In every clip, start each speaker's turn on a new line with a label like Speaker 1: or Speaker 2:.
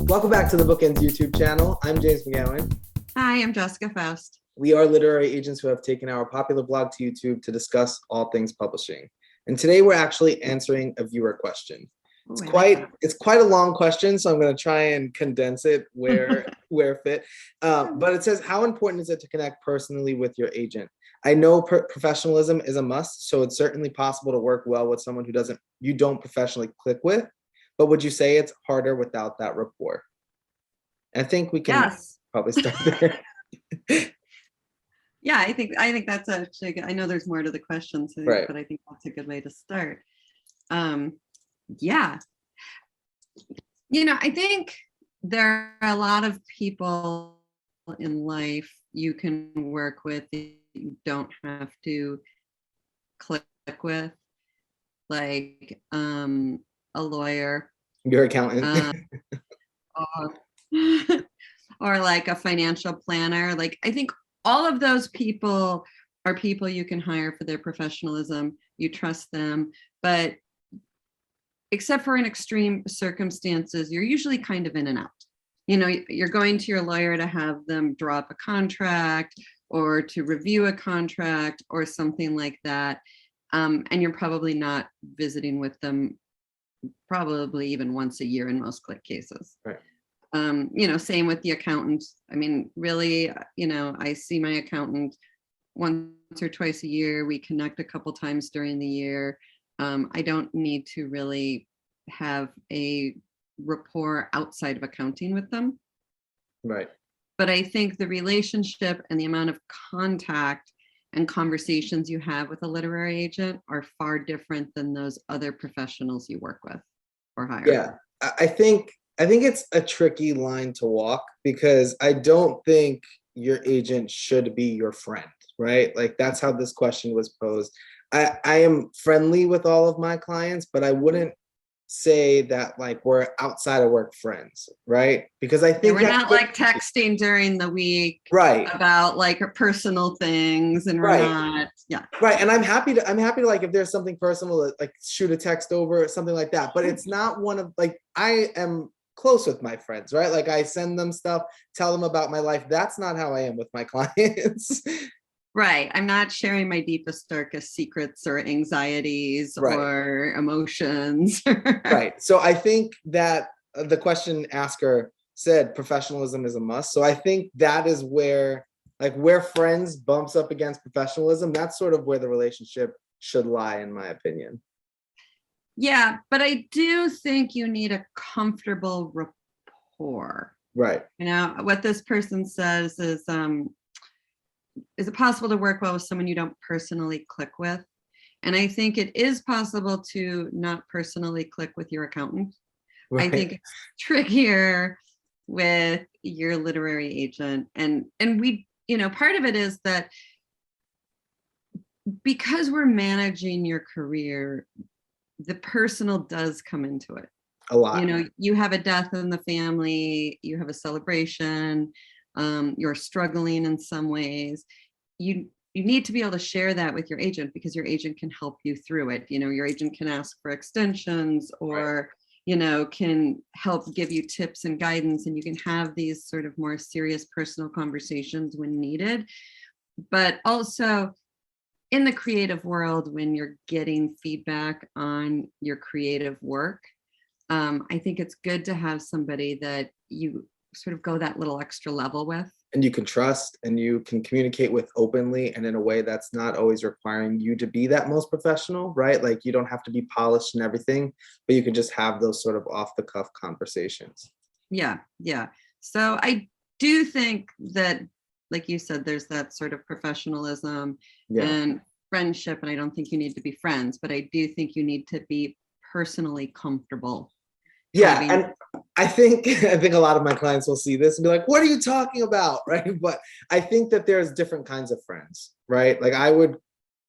Speaker 1: Welcome back to the BookEnds YouTube channel. I'm James McGowan.
Speaker 2: Hi, I'm Jessica Faust.
Speaker 1: We are literary agents who have taken our popular blog to YouTube to discuss all things publishing. And today we're actually answering a viewer question. It's quite a long question, so I'm going to try and condense it where fit. But it says, how important is it to connect personally with your agent? I know professionalism is a must, so it's certainly possible to work well with someone you don't professionally click with. But would you say it's harder without that rapport? And I think we can probably start there.
Speaker 2: Yeah, I think that's actually good. I know there's more to the question, but I think that's a good way to start. Yeah. I think there are a lot of people in life you can work with that you don't have to click with, like a lawyer,
Speaker 1: your accountant,
Speaker 2: or like a financial planner. Like, I think all of those people are people you can hire for their professionalism. You trust them, but except for in extreme circumstances, you're usually kind of in and out. You're going to your lawyer to have them draw up a contract or to review a contract or something like that. And you're probably not visiting with them probably even once a year in most click cases.
Speaker 1: Right.
Speaker 2: Same with the accountant. I mean, really, I see my accountant once or twice a year. We connect a couple times during the year. I don't need to really have a rapport outside of accounting with them.
Speaker 1: Right.
Speaker 2: But I think the relationship and the amount of contact and conversations you have with a literary agent are far different than those other professionals you work with or hire.
Speaker 1: Yeah, I think it's a tricky line to walk, because I don't think your agent should be your friend, right? Like, that's how this question was posed. I am friendly with all of my clients, but I wouldn't say that like we're outside of work friends, right? Because I think
Speaker 2: we're not like texting during the week,
Speaker 1: right,
Speaker 2: about like personal things, and we're not,
Speaker 1: right. And I'm happy to like, if there's something personal, like shoot a text over or something like that. But it's not one of, like, I am close with my friends, right? Like, I send them stuff, tell them about my life. That's not how I am with my clients.
Speaker 2: Right. I'm not sharing my deepest, darkest secrets or anxieties or emotions.
Speaker 1: Right. So I think that the question asker said professionalism is a must. So I think that is where friends bumps up against professionalism. That's sort of where the relationship should lie, in my opinion.
Speaker 2: Yeah, but I do think you need a comfortable rapport.
Speaker 1: Right.
Speaker 2: What this person says is it possible to work well with someone you don't personally click with? And I think it is possible to not personally click with your accountant. Right. I think it's trickier with your literary agent. And we, part of it is that because we're managing your career, the personal does come into it.
Speaker 1: A lot.
Speaker 2: You have a death in the family, you have a celebration, you're struggling in some ways. You need to be able to share that with your agent, because your agent can help you through it. Your agent can ask for extensions, or can help give you tips and guidance, and you can have these sort of more serious personal conversations when needed. But also in the creative world, when you're getting feedback on your creative work, I think it's good to have somebody that you sort of go that little extra level with.
Speaker 1: And you can trust, and you can communicate with openly, and in a way that's not always requiring you to be that most professional, right? Like, you don't have to be polished and everything, but you can just have those sort of off the cuff conversations.
Speaker 2: Yeah. So I do think that, like you said, there's that sort of professionalism and friendship, and I don't think you need to be friends, but I do think you need to be personally comfortable.
Speaker 1: Yeah, and I think a lot of my clients will see this and be like, what are you talking about, right? But I think that there's different kinds of friends, right? Like, I would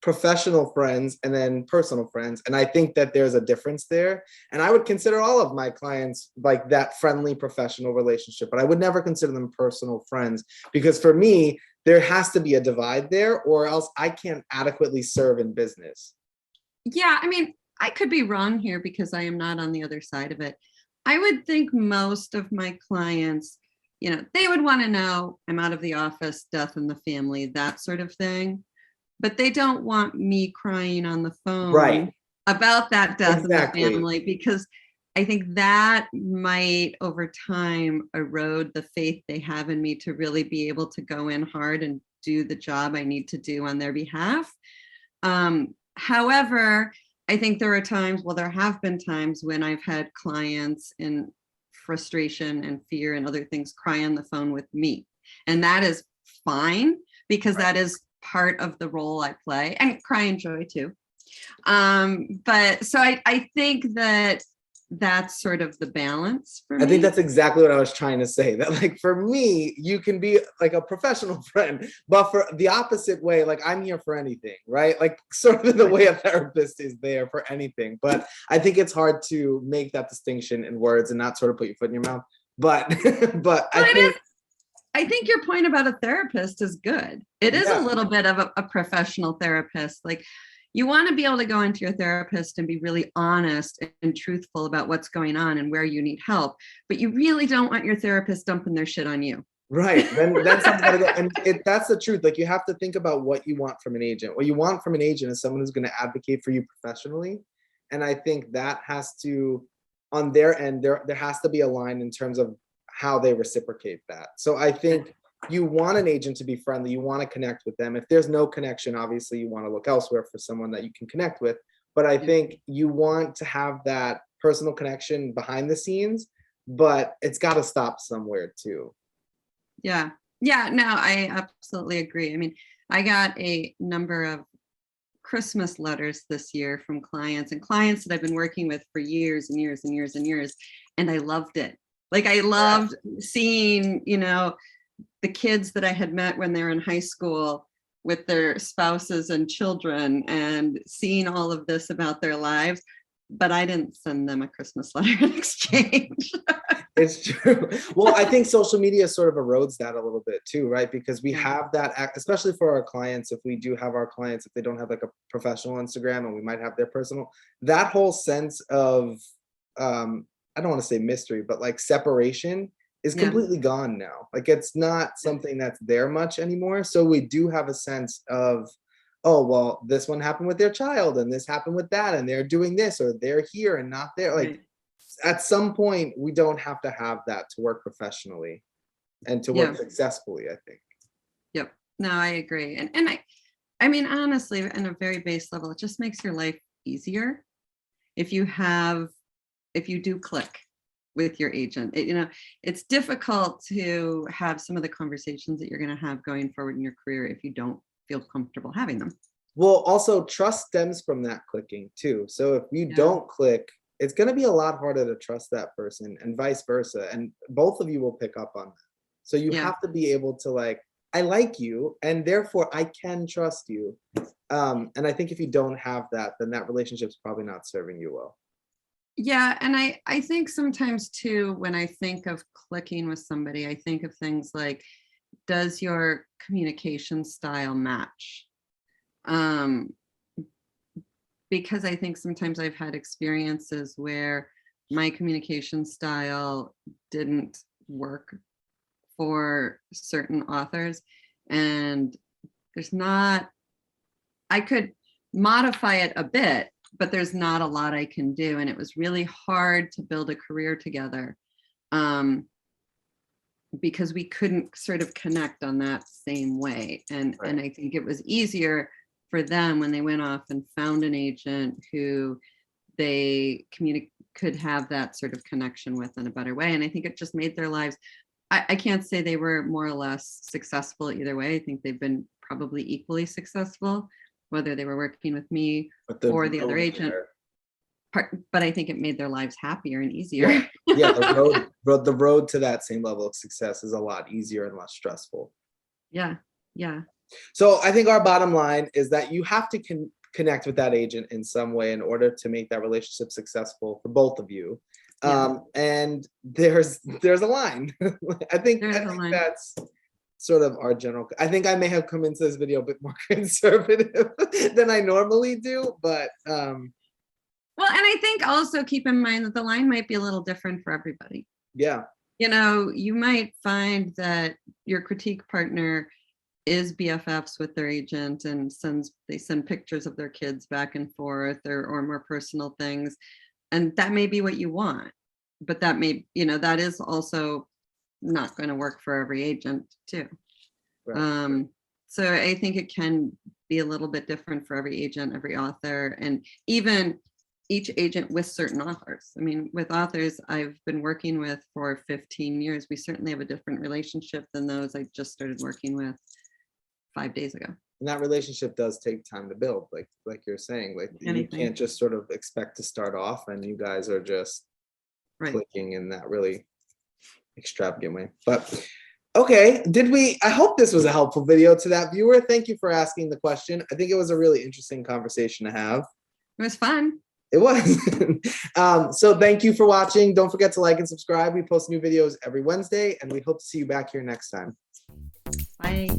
Speaker 1: professional friends and then personal friends, and I think that there's a difference there. And I would consider all of my clients like that friendly professional relationship, but I would never consider them personal friends, because for me, there has to be a divide there, or else I can't adequately serve in business.
Speaker 2: Yeah, I mean, I could be wrong here because I am not on the other side of it. I would think most of my clients, they would want to know I'm out of the office, death in the family, that sort of thing. But they don't want me crying on the phone
Speaker 1: Right.
Speaker 2: about that death
Speaker 1: Exactly.
Speaker 2: in the family, because I think that might over time erode the faith they have in me to really be able to go in hard and do the job I need to do on their behalf. However, I think there have been times when I've had clients in frustration and fear and other things cry on the phone with me. And that is fine, because that is part of the role I play, and cry and joy too. But so I think that that's sort of the balance for me.
Speaker 1: I think that's exactly what I was trying to say, that like for me, you can be like a professional friend, but for the opposite way, like I'm here for anything, right? Like sort of the way a therapist is there for anything. But I think it's hard to make that distinction in words and not sort of put your foot in your mouth. But
Speaker 2: I think your point about a therapist is good. It is a little bit of a professional therapist. Like, you want to be able to go into your therapist and be really honest and truthful about what's going on and where you need help, but you really don't want your therapist dumping their shit on you.
Speaker 1: Right. Then something gotta go. And that's the truth. Like, you have to think about what you want from an agent. What you want from an agent is someone who's going to advocate for you professionally. And I think that has to, on their end, there has to be a line in terms of how they reciprocate that. So I think you want an agent to be friendly. You want to connect with them. If there's no connection, obviously you want to look elsewhere for someone that you can connect with. But I think you want to have that personal connection behind the scenes, but it's got to stop somewhere too.
Speaker 2: Yeah. Yeah. No, I absolutely agree. I mean, I got a number of Christmas letters this year from clients that I've been working with for years and years and years and years. And I loved it. Like, I loved seeing, the kids that I had met when they were in high school with their spouses and children, and seeing all of this about their lives. But I didn't send them a Christmas letter in exchange.
Speaker 1: It's true. Well, I think social media sort of erodes that a little bit too, right? Because we have that, especially for our clients, if we do have our clients, if they don't have like a professional Instagram and we might have their personal, that whole sense of, I don't want to say mystery, but like separation is completely gone now. Like, it's not something that's there much anymore. So we do have a sense of, oh, well, this one happened with their child and this happened with that, and they're doing this, or they're here and not there. Like, at some point, we don't have to have that to work professionally and to work successfully, I think.
Speaker 2: Yep. No, I agree. And I mean, honestly, on a very base level, it just makes your life easier if you do click with your agent. It's difficult to have some of the conversations that you're going to have going forward in your career if you don't feel comfortable having them.
Speaker 1: Well, also trust stems from that clicking too. So if you don't click, it's going to be a lot harder to trust that person, and vice versa. And both of you will pick up on that. So you have to be able to, like, I like you, and therefore I can trust you. And I think if you don't have that, then that relationship's probably not serving you well.
Speaker 2: Yeah. And I think sometimes too, when I think of clicking with somebody, I think of things like, does your communication style match? Because I think sometimes I've had experiences where my communication style didn't work for certain authors, and I could modify it a bit, but there's not a lot I can do. And it was really hard to build a career together, because we couldn't sort of connect on that same way. And I think it was easier for them when they went off and found an agent who they could have that sort of connection with in a better way. And I think it just made their lives, I can't say they were more or less successful either way. I think they've been probably equally successful, whether they were working with me or the other agent. But I think it made their lives happier and easier.
Speaker 1: The road to that same level of success is a lot easier and less stressful.
Speaker 2: Yeah.
Speaker 1: So I think our bottom line is that you have to connect with that agent in some way in order to make that relationship successful for both of you. And there's a line. I think that's sort of our general. I think I may have come into this video a bit more conservative than I normally do, but
Speaker 2: Well, and I think also keep in mind that the line might be a little different for everybody.
Speaker 1: Yeah.
Speaker 2: You know, you might find that your critique partner is BFFs with their agent and they send pictures of their kids back and forth, or more personal things. And that may be what you want, but that may, that is also not going to work for every agent too.
Speaker 1: Right.
Speaker 2: So I think it can be a little bit different for every agent, every author, and even each agent with certain authors. I mean, with authors I've been working with for 15 years, we certainly have a different relationship than those I just started working with 5 days ago.
Speaker 1: And that relationship does take time to build, like you're saying. Like you can't just sort of expect to start off and you guys are just clicking in that really extravagant way. But okay, I hope this was a helpful video to that viewer. Thank you for asking the question. I think it was a really interesting conversation to have.
Speaker 2: It was fun.
Speaker 1: It was. So thank you for watching. Don't forget to like and subscribe. We post new videos every Wednesday, and we hope to see you back here next time.
Speaker 2: Bye.